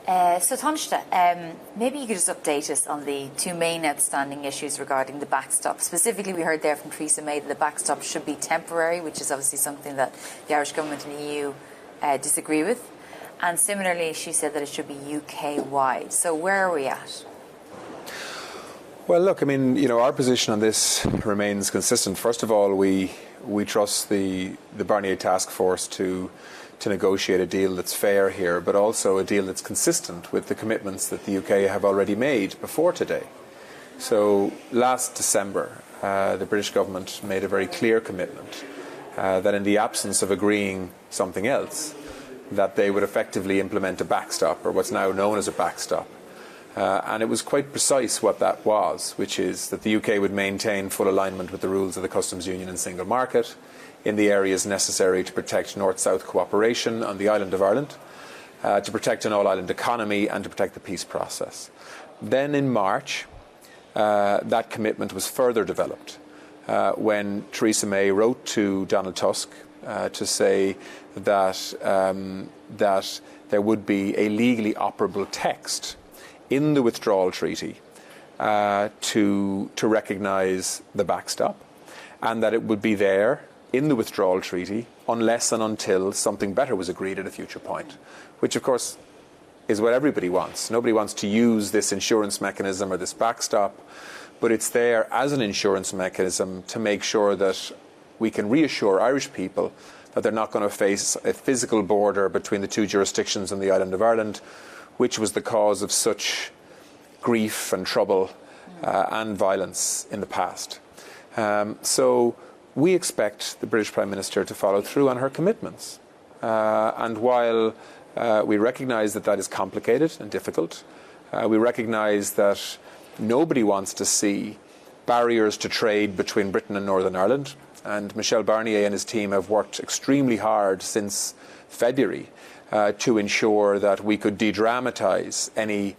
So Tánaiste, maybe you could just update us on the two main outstanding issues regarding the backstop. Specifically, we heard there from Theresa May that the backstop should be temporary, which is obviously something that the Irish government and the EU disagree with. And similarly, she said that it should be UK-wide. So where are we at? Well, look, I mean, our position on this remains consistent. First of all, we trust the Barnier task force to negotiate a deal that's fair here, but also a deal that's consistent with the commitments that the UK have already made before today. So last December, the British government made a very clear commitment that in the absence of agreeing something else, that they would effectively implement a backstop, or what's now known as a backstop. And it was quite precise what that was, which is that the UK would maintain full alignment with the rules of the customs union and single market in the areas necessary to protect North-South cooperation on the island of Ireland, to protect an all-island economy and to protect the peace process. Then in March, that commitment was further developed when Theresa May wrote to Donald Tusk to say that there would be a legally operable text in the withdrawal treaty to recognise the backstop, and that it would be there in the withdrawal treaty unless and until something better was agreed at a future point, which of course is what everybody wants. Nobody wants to use this insurance mechanism or this backstop, but it's there as an insurance mechanism to make sure that we can reassure Irish people that they're not going to face a physical border between the two jurisdictions on the island of Ireland, which was the cause of such grief and trouble and violence in the past. So we expect the British Prime Minister to follow through on her commitments. And while we recognise that that is complicated and difficult, we recognise that nobody wants to see barriers to trade between Britain and Northern Ireland. And Michel Barnier and his team have worked extremely hard since February to ensure that we could de-dramatise any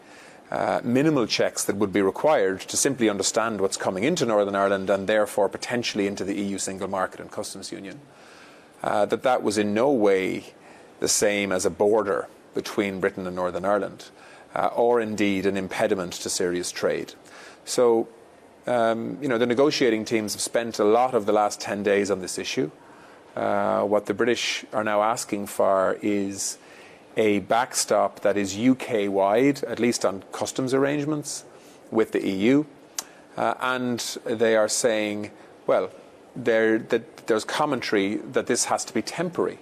minimal checks that would be required to simply understand what's coming into Northern Ireland and therefore potentially into the EU single market and customs union. That was in no way the same as a border between Britain and Northern Ireland, or indeed an impediment to serious trade. So, the negotiating teams have spent a lot of the last 10 days on this issue. What the British are now asking for is a backstop that is UK-wide, at least on customs arrangements with the EU. And they are saying, well, there's commentary that this has to be temporary.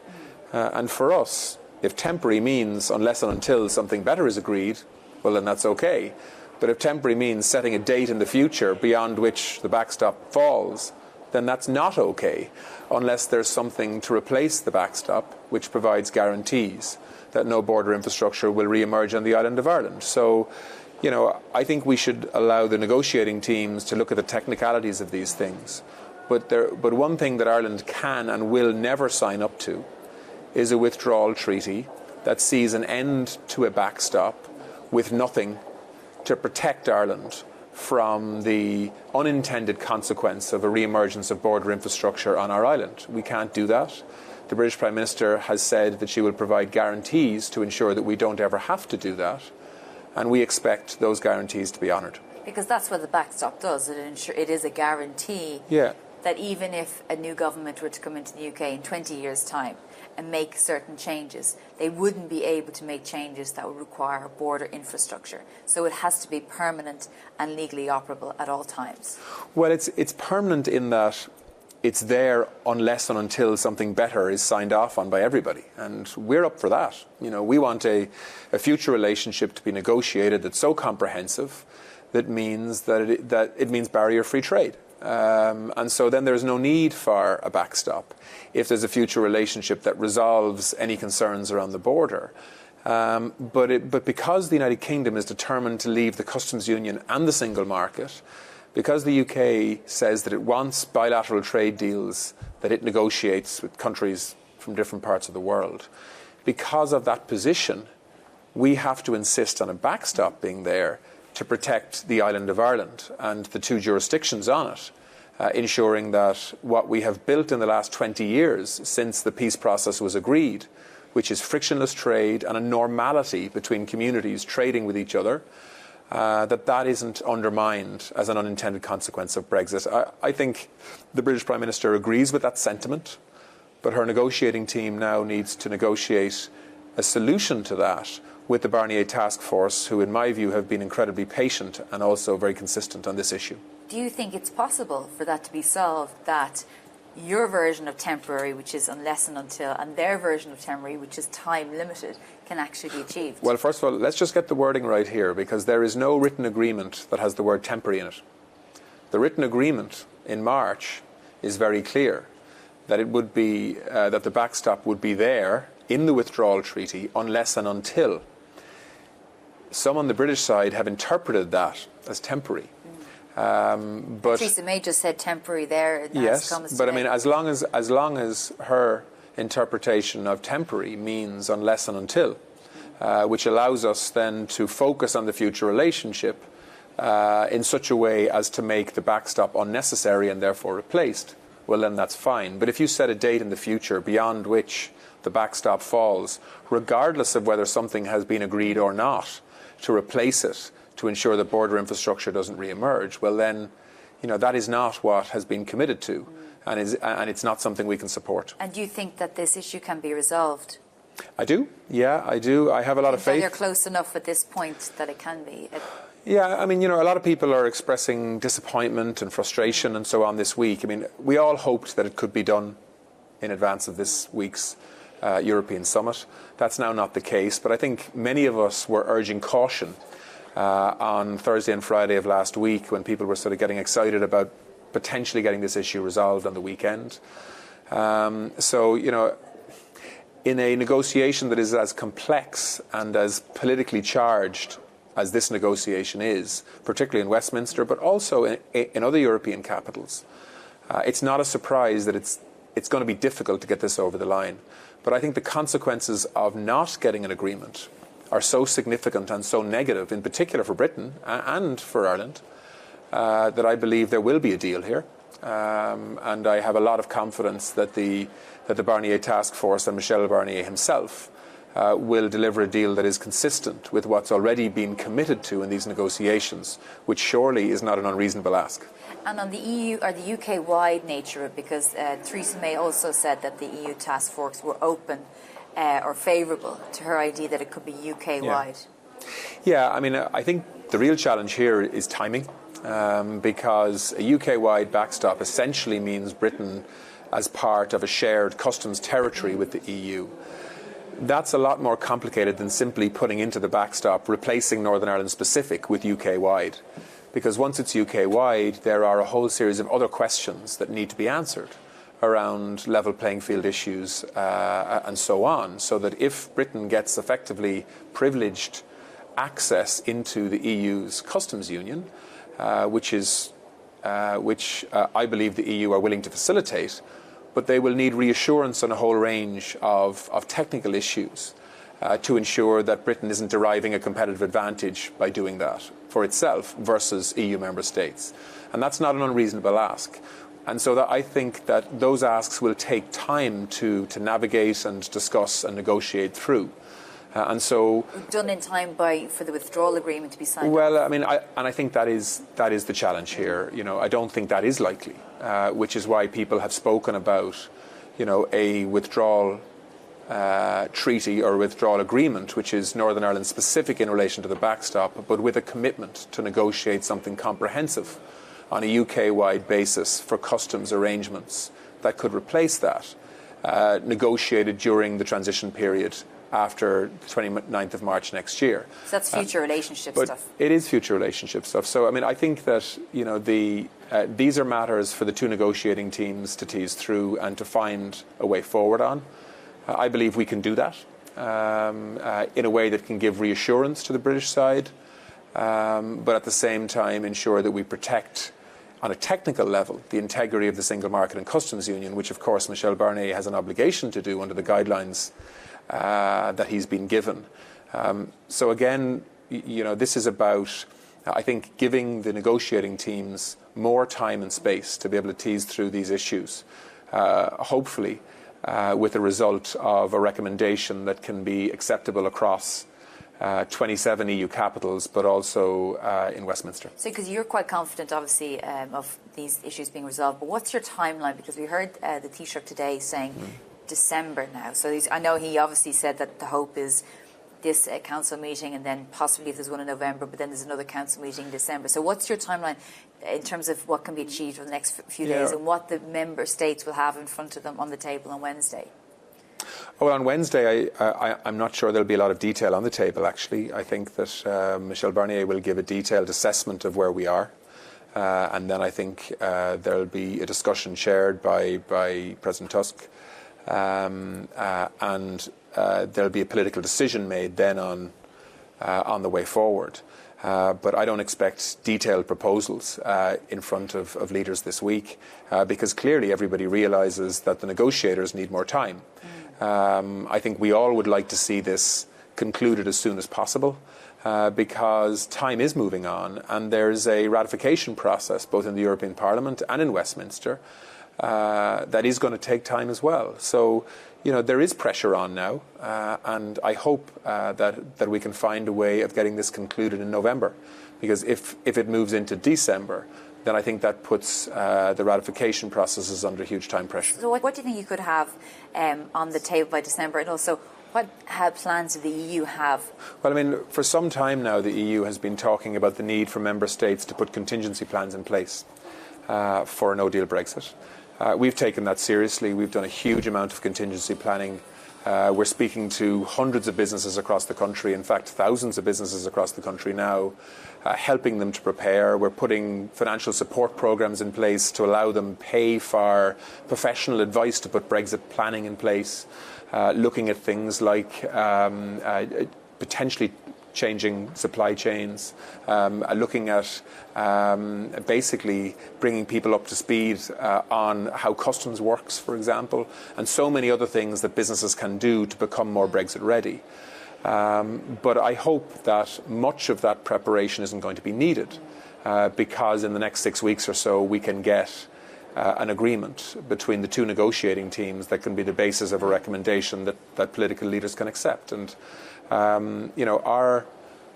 And for us, if temporary means unless and until something better is agreed, well, then that's okay. But if temporary means setting a date in the future beyond which the backstop falls, then that's not okay, unless there's something to replace the backstop which provides guarantees that no border infrastructure will re-emerge on the island of Ireland. So, I think we should allow the negotiating teams to look at the technicalities of these things. But one thing that Ireland can and will never sign up to is a withdrawal treaty that sees an end to a backstop with nothing to protect Ireland from the unintended consequence of a re-emergence of border infrastructure on our island. We can't do that. The British Prime Minister has said that she will provide guarantees to ensure that we don't ever have to do that, and we expect those guarantees to be honoured. Because that's what the backstop does. It is a guarantee that even if a new government were to come into the UK in 20 years' time and make certain changes, they wouldn't be able to make changes that would require border infrastructure. So it has to be permanent and legally operable at all times. Well, it's permanent in that it's there unless and until something better is signed off on by everybody. And we're up for that. We want a future relationship to be negotiated that's so comprehensive that it means barrier-free trade. And so then there's no need for a backstop if there's a future relationship that resolves any concerns around the border. But because the United Kingdom is determined to leave the customs union and the single market, because the UK says that it wants bilateral trade deals that it negotiates with countries from different parts of the world, because of that position, we have to insist on a backstop being there to protect the island of Ireland and the two jurisdictions on it, ensuring that what we have built in the last 20 years since the peace process was agreed which is frictionless trade and a normality between communities trading with each other, that isn't undermined as an unintended consequence of Brexit. I think the British Prime Minister agrees with that sentiment, but her negotiating team now needs to negotiate a solution to that with the Barnier task force, who in my view have been incredibly patient and also very consistent on this issue. Do you think it's possible for that to be solved, that your version of temporary, which is unless and until, and their version of temporary, which is time limited, can actually be achieved? Well, first of all, let's just get the wording right here, because there is no written agreement that has the word temporary in it. The written agreement in March is very clear that it would be that the backstop would be there in the withdrawal treaty unless and until. Some on the British side have interpreted that as temporary. But Theresa May just said temporary there. Yes, but I mean, as long as her interpretation of temporary means unless and until, which allows us then to focus on the future relationship in such a way as to make the backstop unnecessary and therefore replaced, well, then that's fine. But if you set a date in the future beyond which the backstop falls, regardless of whether something has been agreed or not, to replace it, to ensure that border infrastructure doesn't re-emerge, well then, that is not what has been committed to, and it's not something we can support. And do you think that this issue can be resolved? I do. Yeah, I do. I have a lot of faith. You're close enough at this point that it can be. Yeah, I mean, a lot of people are expressing disappointment and frustration and so on this week. I mean, we all hoped that it could be done in advance of this week's European summit. That's now not the case, but I think many of us were urging caution on Thursday and Friday of last week, when people were sort of getting excited about potentially getting this issue resolved on the weekend. In a negotiation that is as complex and as politically charged as this negotiation is, particularly in Westminster, but also in other European capitals, it's not a surprise that it's going to be difficult to get this over the line. But I think the consequences of not getting an agreement are so significant and so negative, in particular for Britain and for Ireland, that I believe there will be a deal here. And I have a lot of confidence that the Barnier task force and Michel Barnier himself will deliver a deal that is consistent with what's already been committed to in these negotiations, which surely is not an unreasonable ask. And on the EU or the UK-wide nature of it, because Theresa May also said that the EU task force were open or favourable to her idea that it could be UK-wide. Yeah, I mean, I think the real challenge here is timing, because a UK-wide backstop essentially means Britain as part of a shared customs territory with the EU. That's a lot more complicated than simply putting into the backstop, replacing Northern Ireland specific with UK-wide. Because once it's UK-wide, there are a whole series of other questions that need to be answered around level playing field issues and so on, so that if Britain gets effectively privileged access into the EU's customs union, which I believe the EU are willing to facilitate, but they will need reassurance on a whole range of technical issues to ensure that Britain isn't deriving a competitive advantage by doing that for itself versus EU member states. And that's not an unreasonable ask. And so that I think that those asks will take time to navigate and discuss and negotiate through. And so done in time for the withdrawal agreement to be signed. Well, I mean, I think that is the challenge here. I don't think that is likely, which is why people have spoken about, a withdrawal treaty or withdrawal agreement, which is Northern Ireland specific in relation to the backstop, but with a commitment to negotiate something comprehensive on a UK-wide basis for customs arrangements that could replace that, negotiated during the transition period after the 29th of March next year. So that's future relationship stuff. It is future relationship stuff. So, I mean, I think that, these are matters for the two negotiating teams to tease through and to find a way forward on. I believe we can do that in a way that can give reassurance to the British side, but at the same time ensure that we protect, on a technical level, the integrity of the single market and customs union, which, of course, Michel Barnier has an obligation to do under the guidelines that he's been given. So again, this is about, I think, giving the negotiating teams more time and space to be able to tease through these issues, hopefully with a result of a recommendation that can be acceptable across 27 EU capitals, but also in Westminster. So, because you're quite confident, obviously, of these issues being resolved, but what's your timeline? Because we heard the Taoiseach today saying December now. So I know he obviously said that the hope is this council meeting, and then possibly if there's one in November, but then there's another council meeting in December. So what's your timeline in terms of what can be achieved over the next few days, and what the member states will have in front of them on the table on Wednesday? Well, on Wednesday, I'm not sure there'll be a lot of detail on the table, actually. I think that Michel Barnier will give a detailed assessment of where we are. And then I think there'll be a discussion shared by President Tusk. And there'll be a political decision made then on the way forward. But I don't expect detailed proposals in front of leaders this week, because clearly everybody realises that the negotiators need more time. I think we all would like to see this concluded as soon as possible, because time is moving on, and there's a ratification process both in the European Parliament and in Westminster that is going to take time as well. So, there is pressure on now, and I hope that we can find a way of getting this concluded in November, because if it moves into December, then I think that puts the ratification processes under huge time pressure. So what do you think you could have on the table by December? And also, what plans do the EU have? Well, for some time now, the EU has been talking about the need for member states to put contingency plans in place for a no-deal Brexit. We've taken that seriously. We've done a huge amount of contingency planning. We're speaking to hundreds of businesses across the country, in fact, thousands of businesses across the country now, helping them to prepare. We're putting financial support programs in place to allow them pay for professional advice to put Brexit planning in place, looking at things like potentially changing supply chains, looking at basically bringing people up to speed on how customs works, for example, and so many other things that businesses can do to become more Brexit ready. But I hope that much of that preparation isn't going to be needed, because in the next 6 weeks or so we can get an agreement between the two negotiating teams that can be the basis of a recommendation that political leaders can accept. And our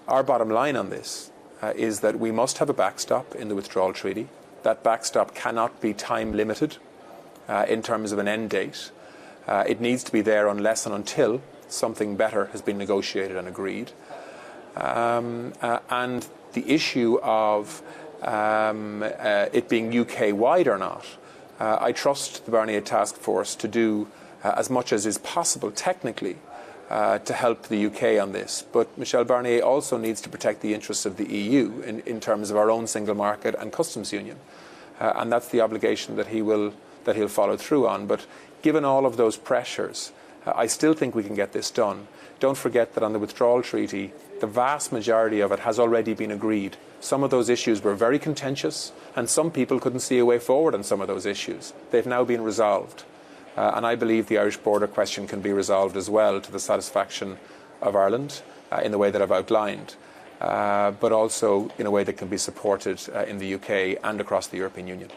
bottom line on this is that we must have a backstop in the withdrawal treaty. That backstop cannot be time limited in terms of an end date. It needs to be there unless and until something better has been negotiated and agreed. And the issue of it being UK-wide or not, I trust the Barnier Task Force to do as much as is possible technically to help the UK on this. But Michel Barnier also needs to protect the interests of the EU in terms of our own single market and customs union. And that's the obligation that he'll follow through on. But given all of those pressures, I still think we can get this done. Don't forget that on the withdrawal treaty, the vast majority of it has already been agreed. Some of those issues were very contentious, and some people couldn't see a way forward on some of those issues. They've now been resolved. And I believe the Irish border question can be resolved as well to the satisfaction of Ireland in the way that I've outlined, but also in a way that can be supported in the UK and across the European Union.